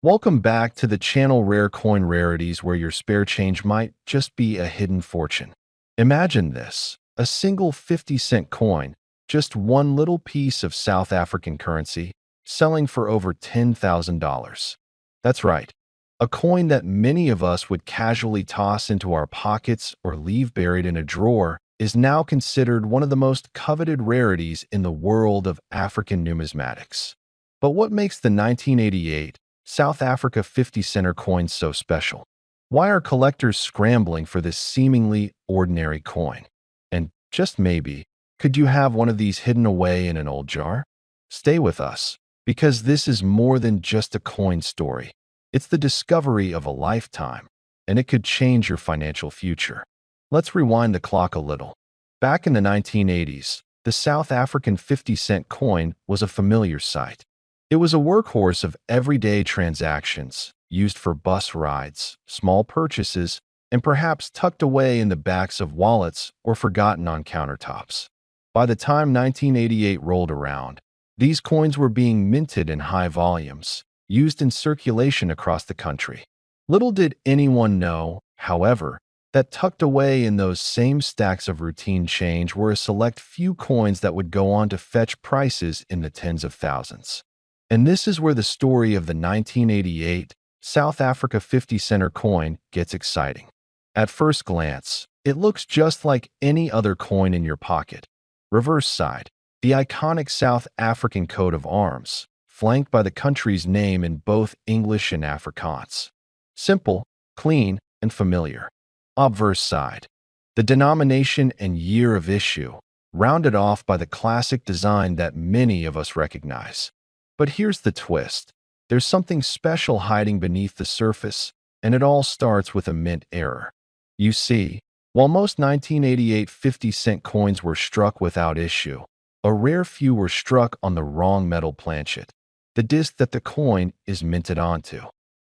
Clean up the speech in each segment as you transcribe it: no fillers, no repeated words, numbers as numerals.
Welcome back to the channel Rare Coin Rarities, where your spare change might just be a hidden fortune. Imagine this, a single 50-cent coin, just one little piece of South African currency, selling for over $10,000. That's right, a coin that many of us would casually toss into our pockets or leave buried in a drawer is now considered one of the most coveted rarities in the world of African numismatics. But what makes the 1988 South Africa 50-center coin so special? Why are collectors scrambling for this seemingly ordinary coin? And just maybe, could you have one of these hidden away in an old jar? Stay with us, because this is more than just a coin story. It's the discovery of a lifetime, and it could change your financial future. Let's rewind the clock a little. Back in the 1980s, the South African 50-cent coin was a familiar sight. It was a workhorse of everyday transactions, used for bus rides, small purchases, and perhaps tucked away in the backs of wallets or forgotten on countertops. By the time 1988 rolled around, these coins were being minted in high volumes, used in circulation across the country. Little did anyone know, however, that tucked away in those same stacks of routine change were a select few coins that would go on to fetch prices in the tens of thousands. And this is where the story of the 1988 South Africa 50-center coin gets exciting. At first glance, it looks just like any other coin in your pocket. Reverse side, the iconic South African coat of arms, flanked by the country's name in both English and Afrikaans. Simple, clean, and familiar. Obverse side, the denomination and year of issue, rounded off by the classic design that many of us recognize. But here's the twist. There's something special hiding beneath the surface, and it all starts with a mint error. You see, while most 1988 50-cent coins were struck without issue, a rare few were struck on the wrong metal planchet, the disc that the coin is minted onto.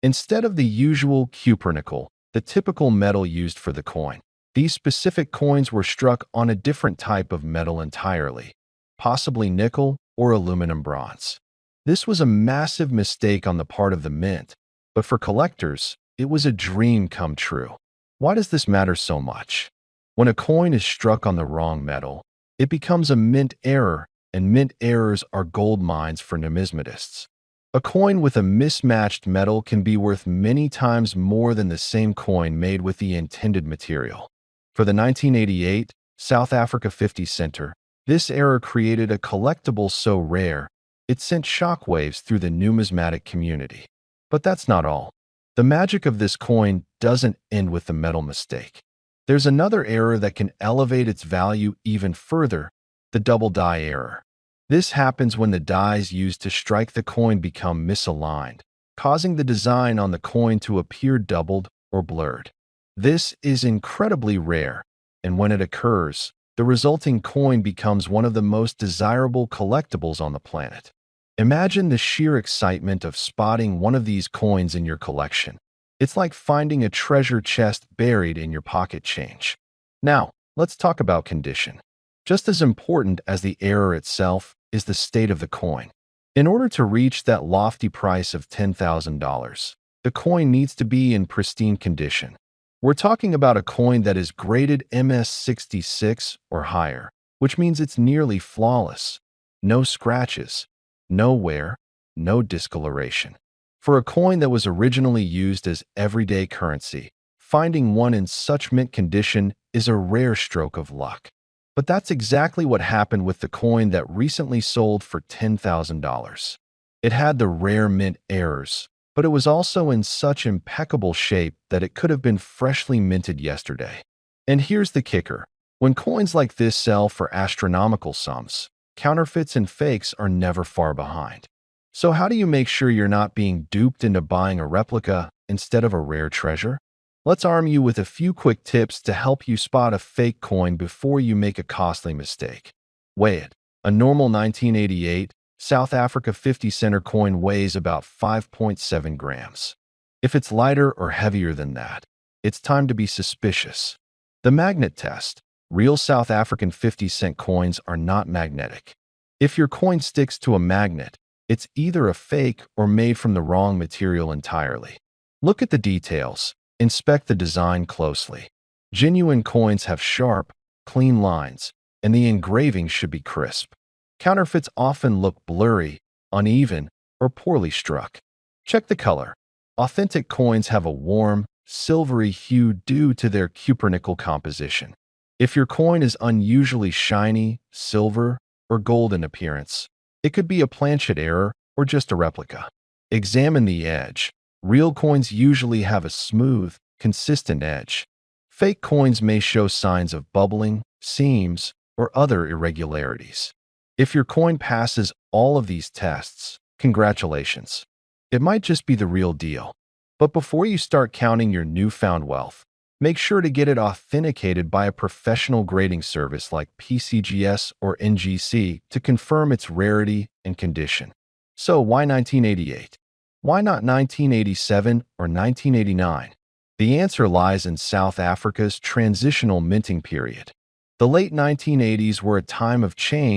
Instead of the usual cupronickel, the typical metal used for the coin, these specific coins were struck on a different type of metal entirely, possibly nickel or aluminum bronze. This was a massive mistake on the part of the mint, but for collectors, it was a dream come true. Why does this matter so much? When a coin is struck on the wrong metal, it becomes a mint error, and mint errors are gold mines for numismatists. A coin with a mismatched metal can be worth many times more than the same coin made with the intended material. For the 1988 South Africa 50-center, this error created a collectible so rare it sent shockwaves through the numismatic community. But that's not all. The magic of this coin doesn't end with the metal mistake. There's another error that can elevate its value even further, the double die error. This happens when the dies used to strike the coin become misaligned, causing the design on the coin to appear doubled or blurred. This is incredibly rare, and when it occurs, the resulting coin becomes one of the most desirable collectibles on the planet. Imagine the sheer excitement of spotting one of these coins in your collection. It's like finding a treasure chest buried in your pocket change. Now, let's talk about condition. Just as important as the error itself is the state of the coin. In order to reach that lofty price of $10,000, the coin needs to be in pristine condition. We're talking about a coin that is graded MS66 or higher, which means it's nearly flawless. No scratches, no wear, no discoloration. For a coin that was originally used as everyday currency, finding one in such mint condition is a rare stroke of luck. But that's exactly what happened with the coin that recently sold for $10,000. It had the rare mint errors, but it was also in such impeccable shape that it could have been freshly minted yesterday. And here's the kicker. When coins like this sell for astronomical sums, counterfeits and fakes are never far behind. So how do you make sure you're not being duped into buying a replica instead of a rare treasure? Let's arm you with a few quick tips to help you spot a fake coin before you make a costly mistake. Weigh it. A normal 1988 South Africa 50-center coin weighs about 5.7 grams. If it's lighter or heavier than that, it's time to be suspicious. The magnet test. Real South African 50-cent coins are not magnetic. If your coin sticks to a magnet, It's either a fake or made from the wrong material entirely. Look at the details. Inspect the design closely. Genuine coins have sharp, clean lines, and the engraving should be crisp. Counterfeits often look blurry, uneven, or poorly struck. Check the color. Authentic coins have a warm, silvery hue due to their cupronickel composition. If your coin is unusually shiny, silver, or gold in appearance, it could be a planchet error or just a replica. Examine the edge. Real coins usually have a smooth, consistent edge. Fake coins may show signs of bubbling, seams, or other irregularities. If your coin passes all of these tests, congratulations. It might just be the real deal. But before you start counting your newfound wealth, make sure to get it authenticated by a professional grading service like PCGS or NGC to confirm its rarity and condition. So why 1988? Why not 1987 or 1989? The answer lies in South Africa's transitional minting period. The late 1980s were a time of change